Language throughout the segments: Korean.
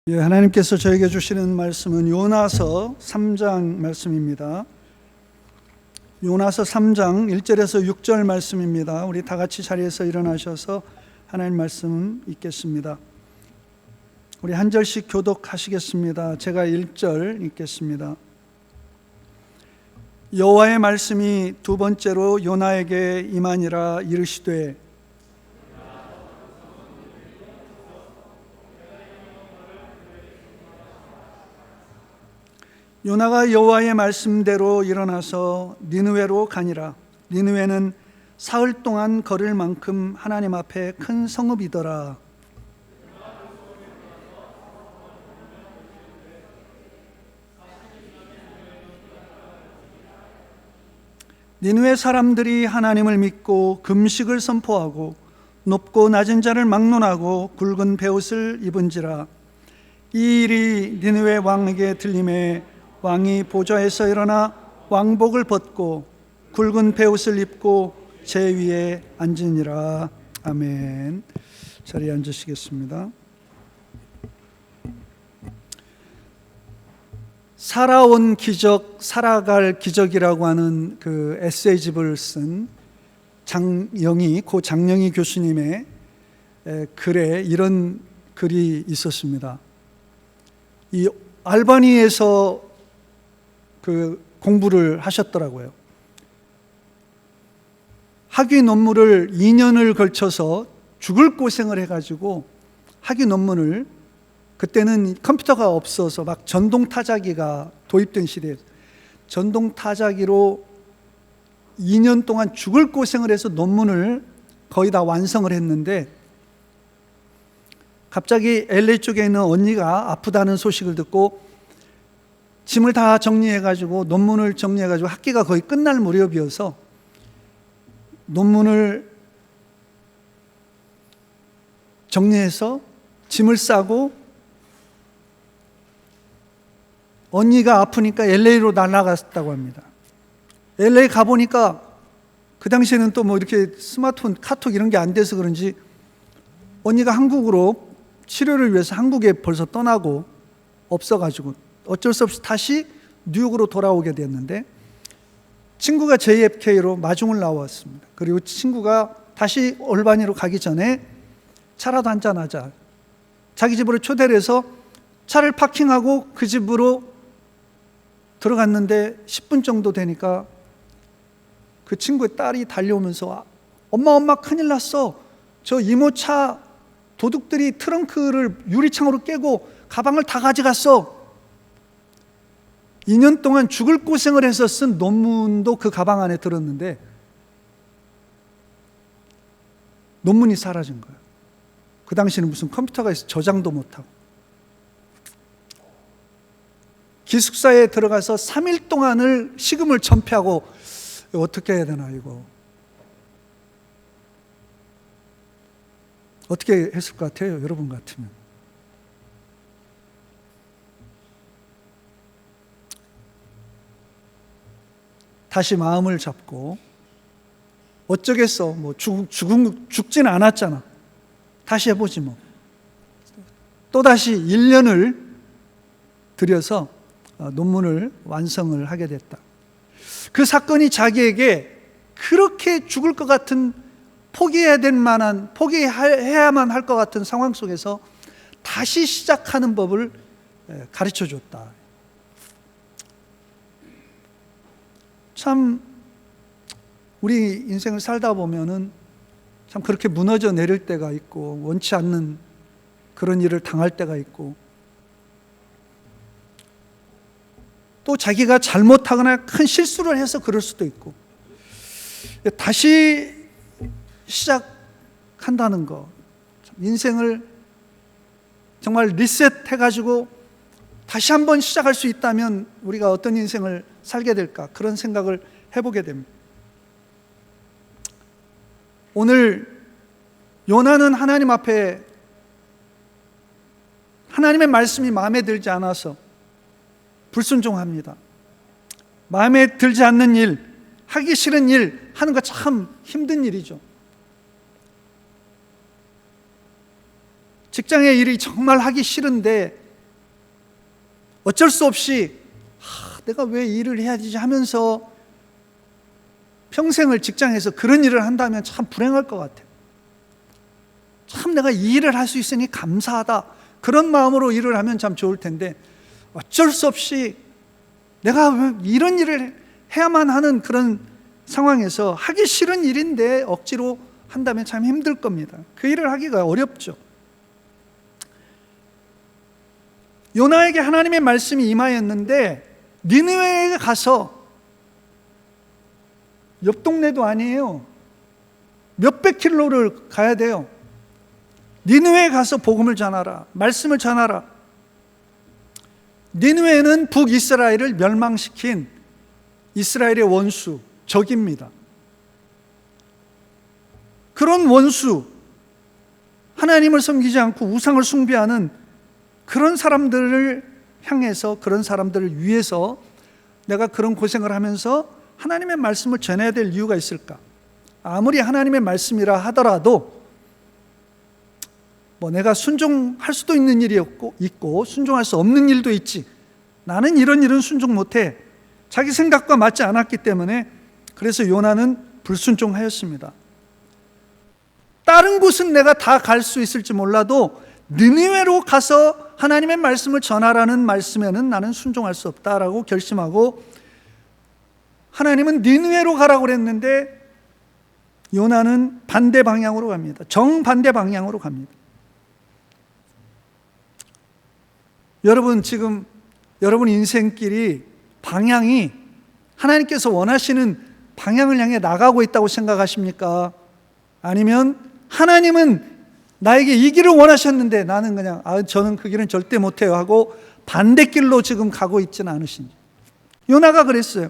예, 하나님께서 저에게 주시는 말씀은 요나서 3장 말씀입니다. 요나서 3장 1절에서 6절 말씀입니다. 우리 다 같이 자리에서 일어나셔서 하나님 말씀 읽겠습니다. 우리 한 절씩 교독하시겠습니다. 제가 1절 읽겠습니다. 여호와의 말씀이 두 번째로 요나에게 임하니라. 이르시되 요나가 여호와의 말씀대로 일어나서 니느웨로 가니라. 니느웨는 사흘 동안 걸을 만큼 하나님 앞에 큰 성읍이더라. 니느웨 사람들이 하나님을 믿고 금식을 선포하고 높고 낮은 자를 막론하고 굵은 베옷을 입은지라. 이 일이 니느웨 왕에게 들림에 왕이 보좌에서 일어나 왕복을 벗고 굵은 베옷을 입고 제 위에 앉으니라. 아멘. 자리에 앉으시겠습니다. 살아온 기적, 살아갈 기적이라고 하는 그 에세이집을 쓴 고 장영희 교수님의 글에 이런 글이 있었습니다. 이 알바니에서 그 공부를 하셨더라고요. 학위 논문을 2년을 걸쳐서 죽을 고생을 해가지고 학위 논문을, 그때는 컴퓨터가 없어서 막 전동 타자기가 도입된 시대에 전동 타자기로 2년 동안 죽을 고생을 해서 논문을 거의 다 완성을 했는데, 갑자기 LA 쪽에 있는 언니가 아프다는 소식을 듣고 짐을 다 정리해가지고 논문을 정리해가지고 학기가 거의 끝날 무렵이어서 논문을 정리해서 짐을 싸고 언니가 아프니까 LA로 날아갔다고 합니다. LA 가보니까 그 당시에는 또 뭐 이렇게 스마트폰, 카톡 이런 게 안 돼서 그런지 언니가 한국으로 치료를 위해서 한국에 벌써 떠나고 없어가지고 어쩔 수 없이 다시 뉴욕으로 돌아오게 됐는데, 친구가 JFK로 마중을 나왔습니다. 그리고 친구가 다시 얼바니로 가기 전에 차라도 한잔하자, 자기 집으로 초대를 해서 차를 파킹하고 그 집으로 들어갔는데 10분 정도 되니까 그 친구의 딸이 달려오면서 엄마 큰일 났어. 저 이모차 도둑들이 트렁크를 유리창으로 깨고 가방을 다 가져갔어. 2년 동안 죽을 고생을 해서 쓴 논문도 그 가방 안에 들었는데 논문이 사라진 거예요. 그 당시에는 무슨 컴퓨터가 있어 저장도 못하고. 기숙사에 들어가서 3일 동안을 식음을 전폐하고 어떻게 해야 되나, 이거 어떻게 했을 것 같아요, 여러분 같으면? 다시 마음을 잡고 어쩌겠어, 뭐 죽진 않았잖아, 다시 해보지 뭐. 또다시 1년을 들여서 논문을 완성을 하게 됐다. 그 사건이 자기에게 그렇게 죽을 것 같은, 포기해야만 할 것 같은 상황 속에서 다시 시작하는 법을 가르쳐 줬다. 참 우리 인생을 살다 보면은 참 그렇게 무너져 내릴 때가 있고, 원치 않는 그런 일을 당할 때가 있고, 또 자기가 잘못하거나 큰 실수를 해서 그럴 수도 있고, 다시 시작한다는 거, 인생을 정말 리셋해가지고 다시 한번 시작할 수 있다면 우리가 어떤 인생을 살게 될까, 그런 생각을 해보게 됩니다. 오늘 요나는 하나님 앞에 하나님의 말씀이 마음에 들지 않아서 불순종합니다. 마음에 들지 않는 일, 하기 싫은 일 하는 거 참 힘든 일이죠. 직장의 일이 정말 하기 싫은데 어쩔 수 없이 내가 왜 일을 해야 되지 하면서 평생을 직장에서 그런 일을 한다면 참 불행할 것 같아요. 참 내가 이 일을 할 수 있으니 감사하다, 그런 마음으로 일을 하면 참 좋을 텐데, 어쩔 수 없이 내가 왜 이런 일을 해야만 하는 그런 상황에서 하기 싫은 일인데 억지로 한다면 참 힘들 겁니다. 그 일을 하기가 어렵죠. 요나에게 하나님의 말씀이 임하였는데 니느웨에 가서, 옆 동네도 아니에요, 몇백 킬로를 가야 돼요. 니느웨에 가서 복음을 전하라, 말씀을 전하라. 니느웨는 북이스라엘을 멸망시킨 이스라엘의 원수, 적입니다. 그런 원수, 하나님을 섬기지 않고 우상을 숭배하는 그런 사람들을 향해서, 그런 사람들을 위해서 내가 그런 고생을 하면서 하나님의 말씀을 전해야 될 이유가 있을까? 아무리 하나님의 말씀이라 하더라도 내가 순종할 수도 있는 일이 있고 순종할 수 없는 일도 있지, 나는 이런 일은 순종 못해, 자기 생각과 맞지 않았기 때문에, 그래서 요나는 불순종하였습니다. 다른 곳은 내가 다 갈 수 있을지 몰라도 니느웨로 가서 하나님의 말씀을 전하라는 말씀에는 나는 순종할 수 없다라고 결심하고, 하나님은 니느웨로 가라고 그랬는데 요나는 반대 방향으로 갑니다. 정반대 방향으로 갑니다. 여러분, 지금 여러분 인생길이 방향이 하나님께서 원하시는 방향을 향해 나가고 있다고 생각하십니까? 아니면 하나님은 나에게 이 길을 원하셨는데 나는 그냥 저는 그 길은 절대 못해요 하고 반대길로 지금 가고 있지는 않으신지. 요나가 그랬어요.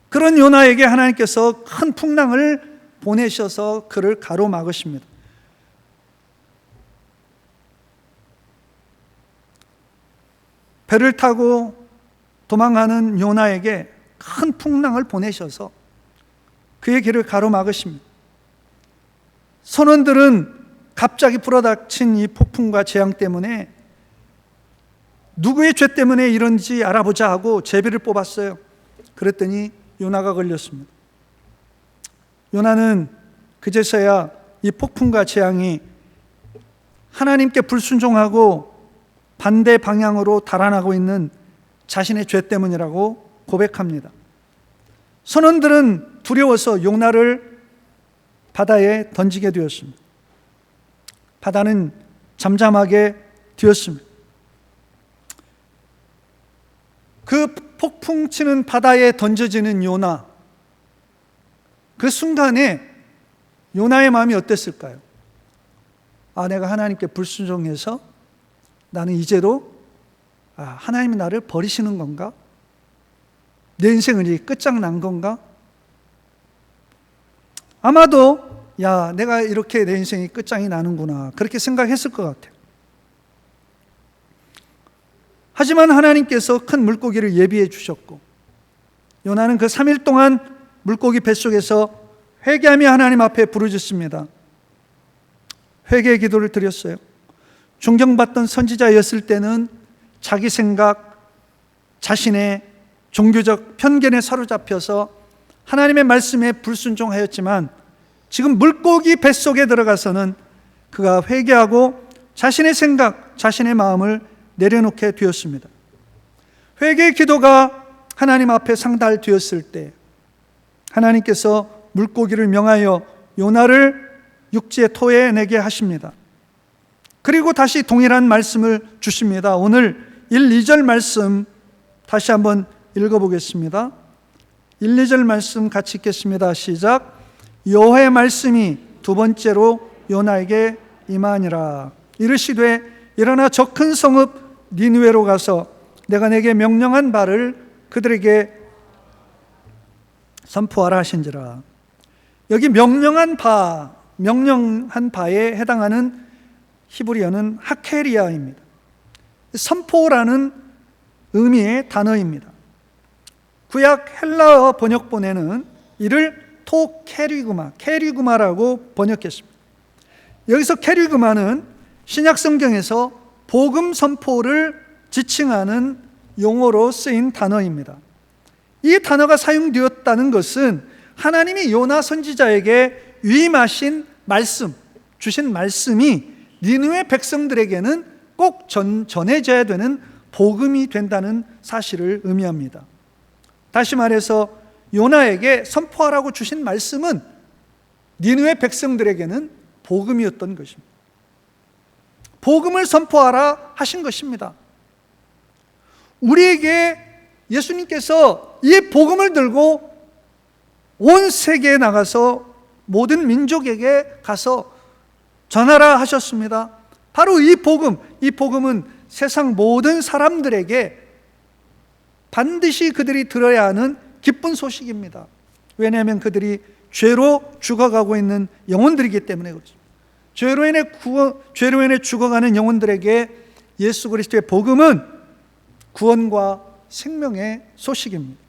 그런 요나에게 하나님께서 큰 풍랑을 보내셔서 그를 가로막으십니다. 배를 타고 도망하는 요나에게 큰 풍랑을 보내셔서 그의 길을 가로막으십니다. 선원들은 갑자기 불어닥친 이 폭풍과 재앙 때문에 누구의 죄 때문에 이런지 알아보자 하고 제비를 뽑았어요. 그랬더니 요나가 걸렸습니다. 요나는 그제서야 이 폭풍과 재앙이 하나님께 불순종하고 반대 방향으로 달아나고 있는 자신의 죄 때문이라고 고백합니다. 선원들은 두려워서 요나를 바다에 던지게 되었습니다. 바다는 잠잠하게 되었습니다. 그 폭풍 치는 바다에 던져지는 요나, 그 순간에 요나의 마음이 어땠을까요? 내가 하나님께 불순종해서 나는 이제로 하나님이 나를 버리시는 건가? 내 인생은 이제 끝장난 건가? 아마도 내가 이렇게 내 인생이 끝장이 나는구나, 그렇게 생각했을 것 같아요. 하지만 하나님께서 큰 물고기를 예비해 주셨고, 요나는 그 3일 동안 물고기 뱃속에서 회개하며 하나님 앞에 부르짖습니다. 회개의 기도를 드렸어요. 존경받던 선지자였을 때는 자기 생각, 자신의 종교적 편견에 사로잡혀서 하나님의 말씀에 불순종하였지만, 지금 물고기 뱃속에 들어가서는 그가 회개하고 자신의 생각, 자신의 마음을 내려놓게 되었습니다. 회개의 기도가 하나님 앞에 상달되었을 때 하나님께서 물고기를 명하여 요나를 육지의 토에 내게 하십니다. 그리고 다시 동일한 말씀을 주십니다. 오늘 1, 2절 말씀 다시 한번 읽어보겠습니다. 1, 2절 말씀 같이 읽겠습니다. 시작. 여호와의 말씀이 두 번째로 요나에게 임하니라. 이르시되 일어나 저 큰 성읍 니느웨로 가서 내가 내게 명령한 바를 그들에게 선포하라 하신지라. 여기 명령한 바에 해당하는 히브리어는 하케리아입니다. 선포라는 의미의 단어입니다. 구약 헬라어 번역본에는 이를 케리그마라고 번역했습니다. 여기서 케리그마는 신약 성경에서 복음 선포를 지칭하는 용어로 쓰인 단어입니다. 이 단어가 사용되었다는 것은 하나님이 요나 선지자에게 위임하신 말씀, 주신 말씀이 니느웨 백성들에게는 꼭 전해져야 되는 복음이 된다는 사실을 의미합니다. 다시 말해서 요나에게 선포하라고 주신 말씀은 니느웨 백성들에게는 복음이었던 것입니다. 복음을 선포하라 하신 것입니다. 우리에게 예수님께서 이 복음을 들고 온 세계에 나가서 모든 민족에게 가서 전하라 하셨습니다. 바로 이 복음은 세상 모든 사람들에게 반드시 그들이 들어야 하는 기쁜 소식입니다. 왜냐하면 그들이 죄로 죽어가고 있는 영혼들이기 때문에 그렇습니다. 죄로 인해 죽어가는 영혼들에게 예수 그리스도의 복음은 구원과 생명의 소식입니다.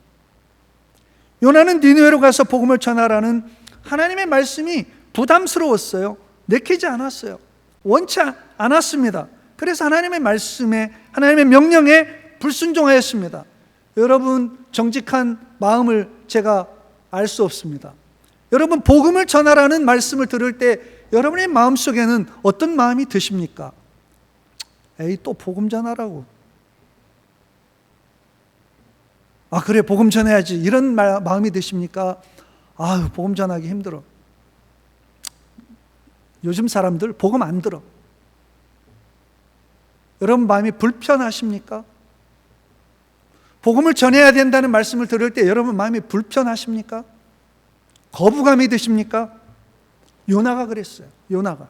요나는 니느웨로 가서 복음을 전하라는 하나님의 말씀이 부담스러웠어요. 내키지 않았어요. 원치 않았습니다. 그래서 하나님의 말씀에, 하나님의 명령에 불순종하였습니다. 여러분 정직한 마음을 제가 알 수 없습니다. 여러분 복음을 전하라는 말씀을 들을 때 여러분의 마음속에는 어떤 마음이 드십니까? 에이, 또 복음 전하라고. 아, 그래, 복음 전해야지. 이런 마음이 드십니까? 아유, 복음 전하기 힘들어. 요즘 사람들 복음 안 들어. 여러분 마음이 불편하십니까? 복음을 전해야 된다는 말씀을 들을 때 여러분 마음이 불편하십니까? 거부감이 드십니까? 요나가 그랬어요. 요나가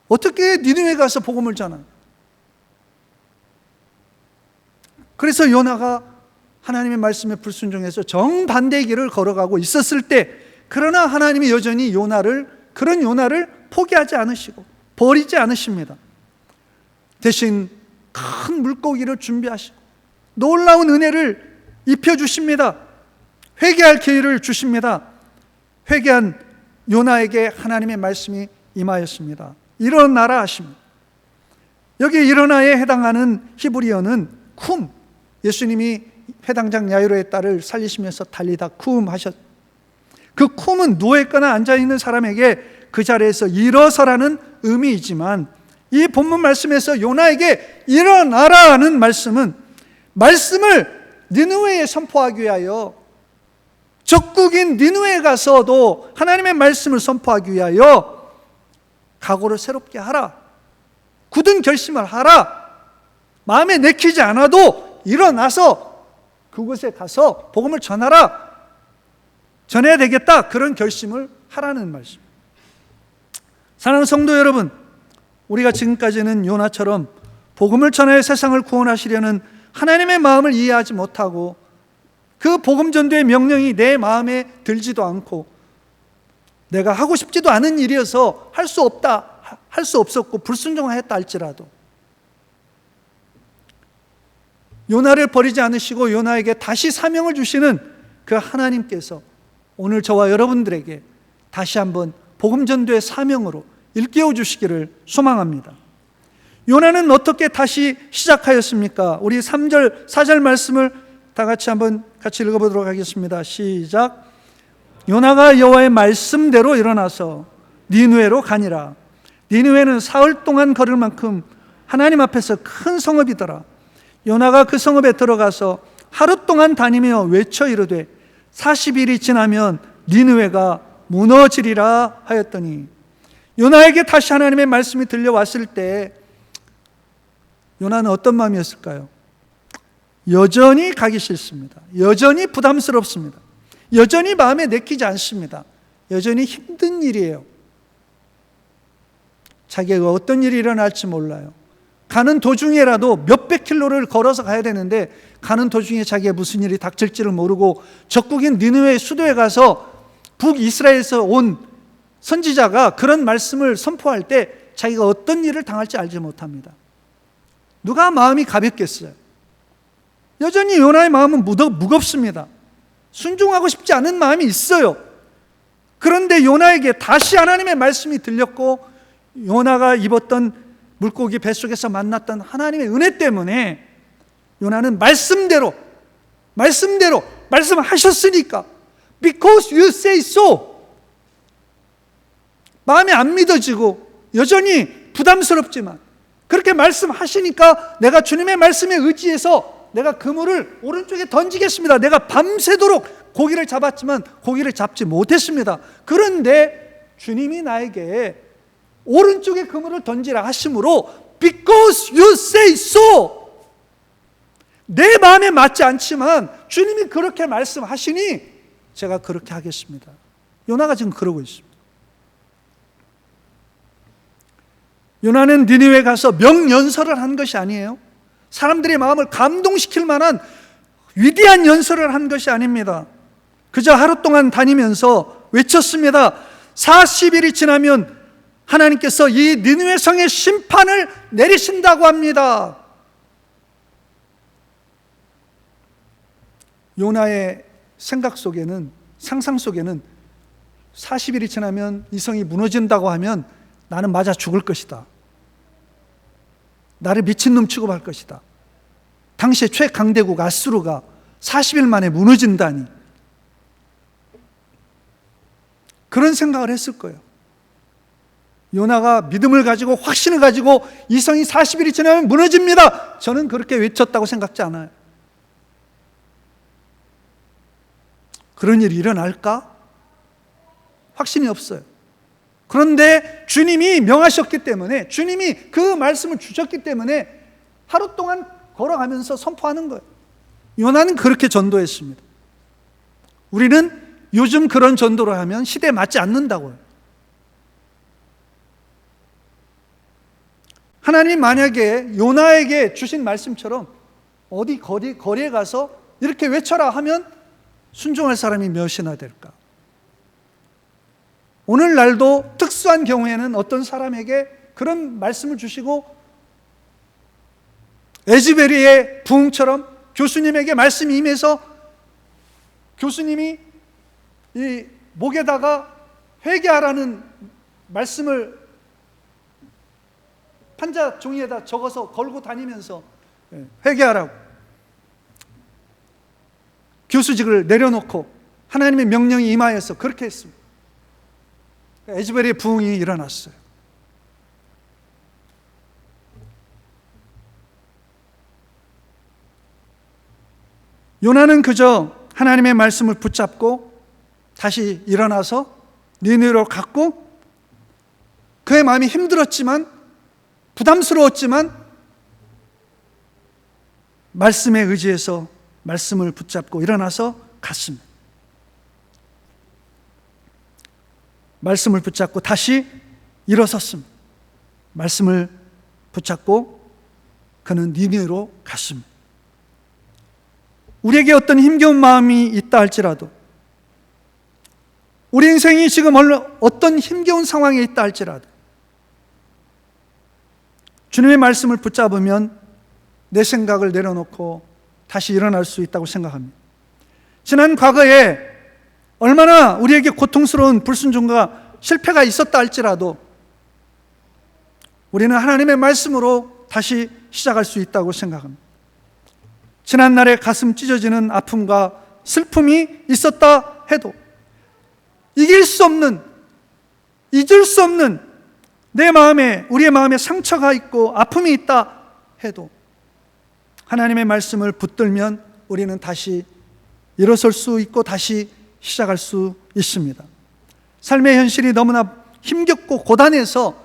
어떻게 니느웨에 가서 복음을 전하나? 그래서 요나가 하나님의 말씀에 불순종해서 정반대의 길을 걸어가고 있었을 때, 그러나 하나님이 여전히 그런 요나를 포기하지 않으시고 버리지 않으십니다. 대신 큰 물고기를 준비하시고 놀라운 은혜를 입혀주십니다. 회개할 기회를 주십니다. 회개한 요나에게 하나님의 말씀이 임하였습니다. 일어나라 하십니다. 여기 일어나에 해당하는 히브리어는 쿰, 예수님이 회당장 야이로의 딸을 살리시면서 달리다 쿰 하셨. 그 쿰은 누워있거나 앉아있는 사람에게 그 자리에서 일어서라는 의미이지만, 이 본문 말씀에서 요나에게 일어나라는 말씀은 말씀을 니느웨에 선포하기 위하여, 적국인 니느웨에 가서도 하나님의 말씀을 선포하기 위하여 각오를 새롭게 하라, 굳은 결심을 하라, 마음에 내키지 않아도 일어나서 그곳에 가서 복음을 전하라, 전해야 되겠다, 그런 결심을 하라는 말씀. 사랑하는 성도 여러분, 우리가 지금까지는 요나처럼 복음을 전하여 세상을 구원하시려는 하나님의 마음을 이해하지 못하고 그 복음 전도의 명령이 내 마음에 들지도 않고 내가 하고 싶지도 않은 일이어서 할 수 없었고 불순종하였다 할지라도, 요나를 버리지 않으시고 요나에게 다시 사명을 주시는 그 하나님께서 오늘 저와 여러분들에게 다시 한번 복음 전도의 사명으로 일깨워 주시기를 소망합니다. 요나는 어떻게 다시 시작하였습니까? 우리 3절, 4절 말씀을 다 같이 한번 같이 읽어보도록 하겠습니다. 시작. 요나가 여호와의 말씀대로 일어나서 니느웨로 가니라. 니느웨는 사흘 동안 걸을 만큼 하나님 앞에서 큰 성읍이더라. 요나가 그 성읍에 들어가서 하루 동안 다니며 외쳐 이르되 40일이 지나면 니느웨가 무너지리라 하였더니, 요나에게 다시 하나님의 말씀이 들려왔을 때 요나는 어떤 마음이었을까요? 여전히 가기 싫습니다. 여전히 부담스럽습니다. 여전히 마음에 내키지 않습니다. 여전히 힘든 일이에요. 자기가 어떤 일이 일어날지 몰라요. 가는 도중에라도 몇백 킬로를 걸어서 가야 되는데 가는 도중에 자기가 무슨 일이 닥칠지를 모르고, 적국인 니느웨 수도에 가서 북이스라엘에서 온 선지자가 그런 말씀을 선포할 때 자기가 어떤 일을 당할지 알지 못합니다. 누가 마음이 가볍겠어요? 여전히 요나의 마음은 무겁습니다. 순종하고 싶지 않은 마음이 있어요. 그런데 요나에게 다시 하나님의 말씀이 들렸고, 요나가 입었던 물고기 뱃속에서 만났던 하나님의 은혜 때문에 요나는 말씀대로 말씀하셨으니까 because you say so 마음에 안 믿어지고 여전히 부담스럽지만 그렇게 말씀하시니까 내가 주님의 말씀에 의지해서 내가 그물을 오른쪽에 던지겠습니다. 내가 밤새도록 고기를 잡았지만 고기를 잡지 못했습니다. 그런데 주님이 나에게 오른쪽에 그물을 던지라 하심으로 because you say so 내 마음에 맞지 않지만 주님이 그렇게 말씀하시니 제가 그렇게 하겠습니다. 요나가 지금 그러고 있습니다. 요나는 니느웨에 가서 명연설을 한 것이 아니에요. 사람들의 마음을 감동시킬 만한 위대한 연설을 한 것이 아닙니다. 그저 하루 동안 다니면서 외쳤습니다. 40일이 지나면 하나님께서 이 니느웨 성의 심판을 내리신다고 합니다. 요나의 생각 속에는, 상상 속에는 40일이 지나면 이 성이 무너진다고 하면 나는 맞아 죽을 것이다. 나를 미친놈 취급할 것이다. 당시에 최강대국 아수르가 40일 만에 무너진다니. 그런 생각을 했을 거예요. 요나가 믿음을 가지고 확신을 가지고 이 성이 40일이 지나면 무너집니다. 저는 그렇게 외쳤다고 생각지 않아요. 그런 일이 일어날까? 확신이 없어요. 그런데 주님이 명하셨기 때문에, 주님이 그 말씀을 주셨기 때문에 하루 동안 걸어가면서 선포하는 거예요. 요나는 그렇게 전도했습니다. 우리는 요즘 그런 전도를 하면 시대에 맞지 않는다고요. 하나님 만약에 요나에게 주신 말씀처럼 어디 거리에 가서 이렇게 외쳐라 하면 순종할 사람이 몇이나 될까? 오늘날도 특수한 경우에는 어떤 사람에게 그런 말씀을 주시고 에즈베리의 부흥처럼 교수님에게 말씀이 임해서 교수님이 이 목에다가 회개하라는 말씀을 판자 종이에다 적어서 걸고 다니면서 회개하라고 교수직을 내려놓고 하나님의 명령이 임하여서 그렇게 했습니다. 에즈베리의 부흥이 일어났어요. 요나는 그저 하나님의 말씀을 붙잡고 다시 일어나서 니느웨로 갔고 그의 마음이 힘들었지만 부담스러웠지만 말씀에 의지해서 말씀을 붙잡고 일어나서 갔습니다. 말씀을 붙잡고 다시 일어섰습니다. 말씀을 붙잡고 그는 니느웨로 갔습니다. 우리에게 어떤 힘겨운 마음이 있다 할지라도, 우리 인생이 지금 어떤 힘겨운 상황에 있다 할지라도 주님의 말씀을 붙잡으면 내 생각을 내려놓고 다시 일어날 수 있다고 생각합니다. 지난 과거에 얼마나 우리에게 고통스러운 불순종과 실패가 있었다 할지라도 우리는 하나님의 말씀으로 다시 시작할 수 있다고 생각합니다. 지난날에 가슴 찢어지는 아픔과 슬픔이 있었다 해도 이길 수 없는, 잊을 수 없는 내 마음에, 우리의 마음에 상처가 있고 아픔이 있다 해도 하나님의 말씀을 붙들면 우리는 다시 일어설 수 있고 다시 시작할 수 있습니다. 삶의 현실이 너무나 힘겹고 고단해서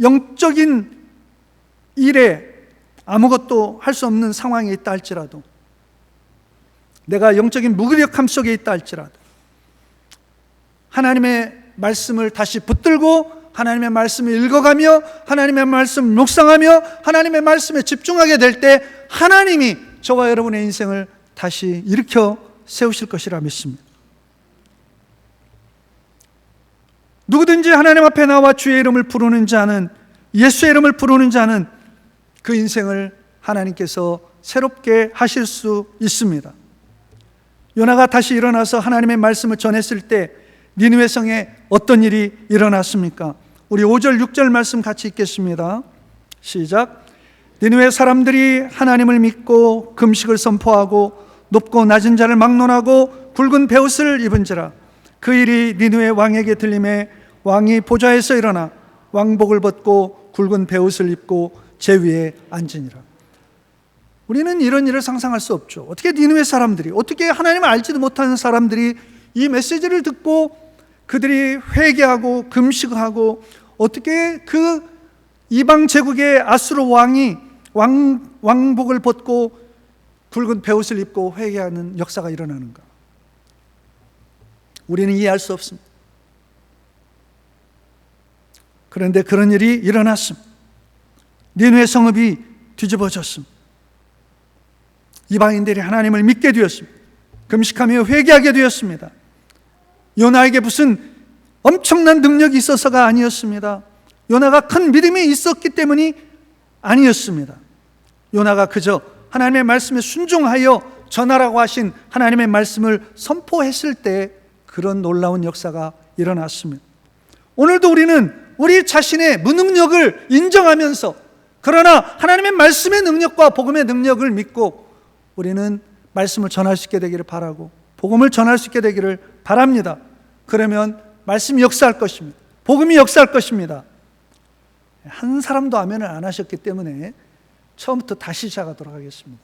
영적인 일에 아무것도 할 수 없는 상황에 있다 할지라도, 내가 영적인 무기력함 속에 있다 할지라도 하나님의 말씀을 다시 붙들고 하나님의 말씀을 읽어가며 하나님의 말씀을 묵상하며 하나님의 말씀에 집중하게 될 때 하나님이 저와 여러분의 인생을 다시 일으켜 세우실 것이라 믿습니다. 누구든지 하나님 앞에 나와 주의 이름을 부르는 자는, 예수의 이름을 부르는 자는 그 인생을 하나님께서 새롭게 하실 수 있습니다. 요나가 다시 일어나서 하나님의 말씀을 전했을 때 니느웨 성에 어떤 일이 일어났습니까? 우리 5절 6절 말씀 같이 읽겠습니다. 시작. 니느웨 사람들이 하나님을 믿고 금식을 선포하고 높고 낮은 자를 막론하고 굵은 베옷을 입은지라. 그 일이 니느웨 왕에게 들림에 왕이 보좌에서 일어나 왕복을 벗고 굵은 베옷을 입고 제 위에 앉으니라. 우리는 이런 일을 상상할 수 없죠. 어떻게 니느웨 사람들이, 어떻게 하나님을 알지도 못하는 사람들이 이 메시지를 듣고 그들이 회개하고 금식하고 어떻게 그 이방 제국의 아수르 왕이 왕복을 벗고 굵은 베옷을 입고 회개하는 역사가 일어나는가? 우리는 이해할 수 없습니다. 그런데 그런 일이 일어났습니다. 니느웨 성읍이 뒤집어졌습니다. 이방인들이 하나님을 믿게 되었습니다. 금식하며 회개하게 되었습니다. 요나에게 무슨 엄청난 능력이 있어서가 아니었습니다. 요나가 큰 믿음이 있었기 때문이 아니었습니다. 요나가 그저 하나님의 말씀에 순종하여 전하라고 하신 하나님의 말씀을 선포했을 때 그런 놀라운 역사가 일어났습니다. 오늘도 우리는 우리 자신의 무능력을 인정하면서, 그러나 하나님의 말씀의 능력과 복음의 능력을 믿고 우리는 말씀을 전할 수 있게 되기를 바라고 복음을 전할 수 있게 되기를 바랍니다. 그러면 말씀이 역사할 것입니다. 복음이 역사할 것입니다. 한 사람도 아멘을 안 하셨기 때문에 처음부터 다시 시작하도록 하겠습니다.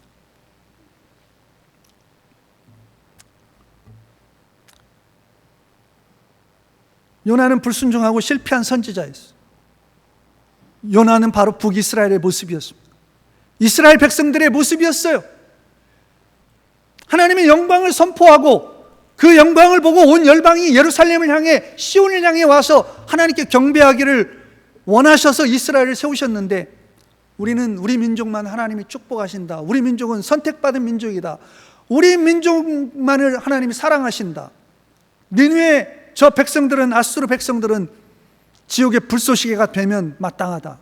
요나는 불순종하고 실패한 선지자였어요. 요나는 바로 북이스라엘의 모습이었습니다. 이스라엘 백성들의 모습이었어요. 하나님의 영광을 선포하고 그 영광을 보고 온 열방이 예루살렘을 향해, 시온을 향해 와서 하나님께 경배하기를 원하셔서 이스라엘을 세우셨는데, 우리는 우리 민족만 하나님이 축복하신다, 우리 민족은 선택받은 민족이다, 우리 민족만을 하나님이 사랑하신다, 니느웨 저 백성들은, 아수르 백성들은 지옥의 불쏘시개가 되면 마땅하다,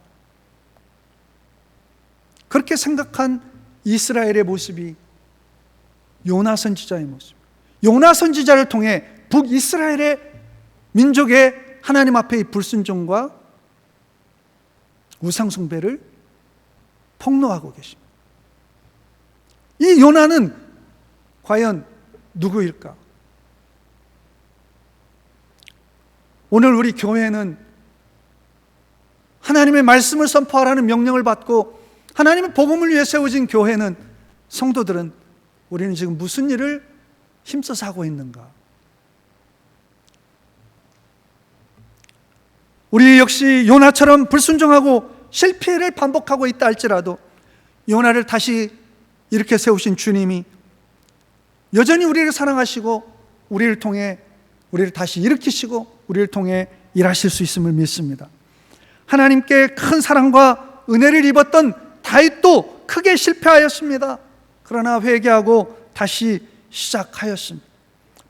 그렇게 생각한 이스라엘의 모습이 요나 선지자의 모습. 요나 선지자를 통해 북이스라엘의 민족의 하나님 앞의 불순종과 우상숭배를 폭로하고 계십니다. 이 요나는 과연 누구일까? 오늘 우리 교회는 하나님의 말씀을 선포하라는 명령을 받고 하나님의 복음을 위해 세워진 교회는, 성도들은 우리는 지금 무슨 일을 힘써서 하고 있는가? 우리 역시 요나처럼 불순종하고 실패를 반복하고 있다 할지라도 요나를 다시 이렇게 세우신 주님이 여전히 우리를 사랑하시고 우리를 통해 우리를 다시 일으키시고 우리를 통해 일하실 수 있음을 믿습니다. 하나님께 큰 사랑과 은혜를 입었던 다윗도 크게 실패하였습니다. 그러나 회개하고 다시 시작하였습니다.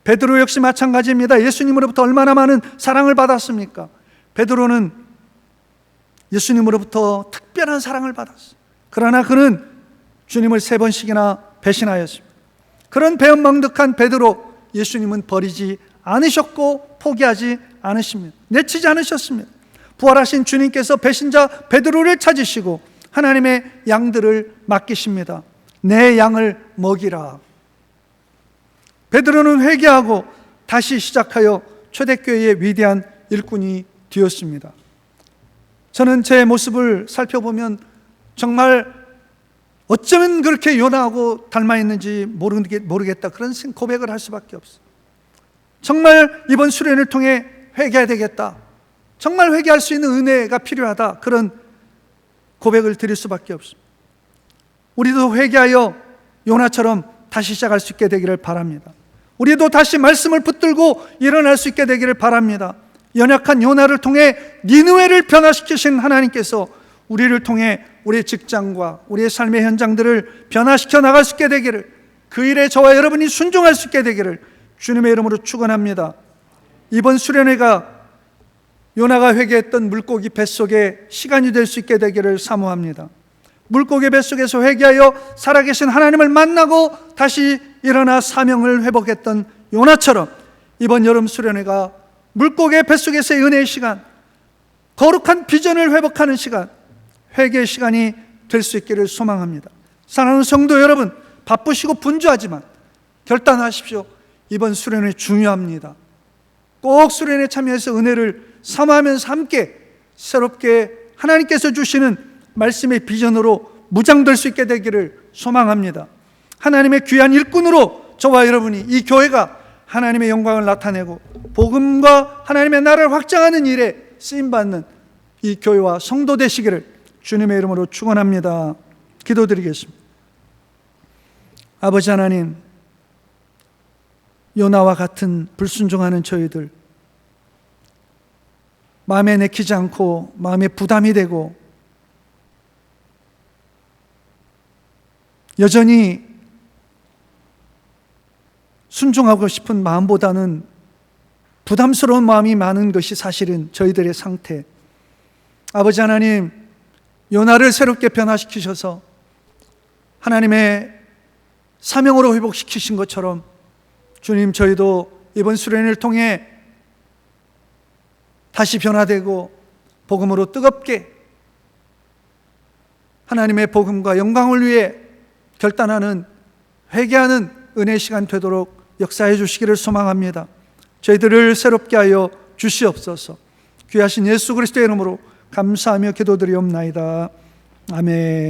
베드로 역시 마찬가지입니다. 예수님으로부터 얼마나 많은 사랑을 받았습니까? 베드로는 예수님으로부터 특별한 사랑을 받았어요. 그러나 그는 주님을 3번씩이나 배신하였습니다. 그런 배은망덕한 베드로, 예수님은 버리지 않으셨고 포기하지 않으십니다. 내치지 않으셨습니다. 부활하신 주님께서 배신자 베드로를 찾으시고 하나님의 양들을 맡기십니다. 내 양을 먹이라. 베드로는 회개하고 다시 시작하여 초대교회의 위대한 일꾼이 되었습니다. 저는 제 모습을 살펴보면 정말 어쩌면 그렇게 요나하고 닮아 있는지 모르겠다, 그런 고백을 할 수밖에 없어요. 정말 이번 수련을 통해 회개해야 되겠다, 정말 회개할 수 있는 은혜가 필요하다, 그런 고백을 드릴 수밖에 없습니다. 우리도 회개하여 요나처럼 다시 시작할 수 있게 되기를 바랍니다. 우리도 다시 말씀을 붙들고 일어날 수 있게 되기를 바랍니다. 연약한 요나를 통해 니느웨를 변화시키신 하나님께서 우리를 통해 우리의 직장과 우리의 삶의 현장들을 변화시켜 나갈 수 있게 되기를, 그 일에 저와 여러분이 순종할 수 있게 되기를 주님의 이름으로 축원합니다. 이번 수련회가 요나가 회개했던 물고기 뱃속의 시간이 될 수 있게 되기를 사모합니다. 물고기 뱃속에서 회개하여 살아계신 하나님을 만나고 다시 일어나 사명을 회복했던 요나처럼 이번 여름 수련회가 물고기 뱃속에서의 은혜의 시간, 거룩한 비전을 회복하는 시간, 회개 시간이 될 수 있기를 소망합니다. 사랑하는 성도 여러분, 바쁘시고 분주하지만 결단하십시오. 이번 수련회 중요합니다. 꼭 수련회 참여해서 은혜를 사모하면서 함께 새롭게 하나님께서 주시는 말씀의 비전으로 무장될 수 있게 되기를 소망합니다. 하나님의 귀한 일꾼으로 저와 여러분이 이 교회가 하나님의 영광을 나타내고 복음과 하나님의 나라를 확장하는 일에 쓰임받는 이 교회와 성도 되시기를 주님의 이름으로 축원합니다. 기도드리겠습니다. 아버지 하나님, 요나와 같은 불순종하는 저희들, 마음에 내키지 않고 마음에 부담이 되고 여전히 순종하고 싶은 마음보다는 부담스러운 마음이 많은 것이 사실은 저희들의 상태. 아버지 하나님, 요나를 새롭게 변화시키셔서 하나님의 사명으로 회복시키신 것처럼 주님, 저희도 이번 수련회를 통해 다시 변화되고 복음으로 뜨겁게 하나님의 복음과 영광을 위해 결단하는, 회개하는 은혜 시간 되도록 역사해 주시기를 소망합니다. 저희들을 새롭게 하여 주시옵소서. 귀하신 예수 그리스도의 이름으로 감사하며 기도드리옵나이다. 아멘.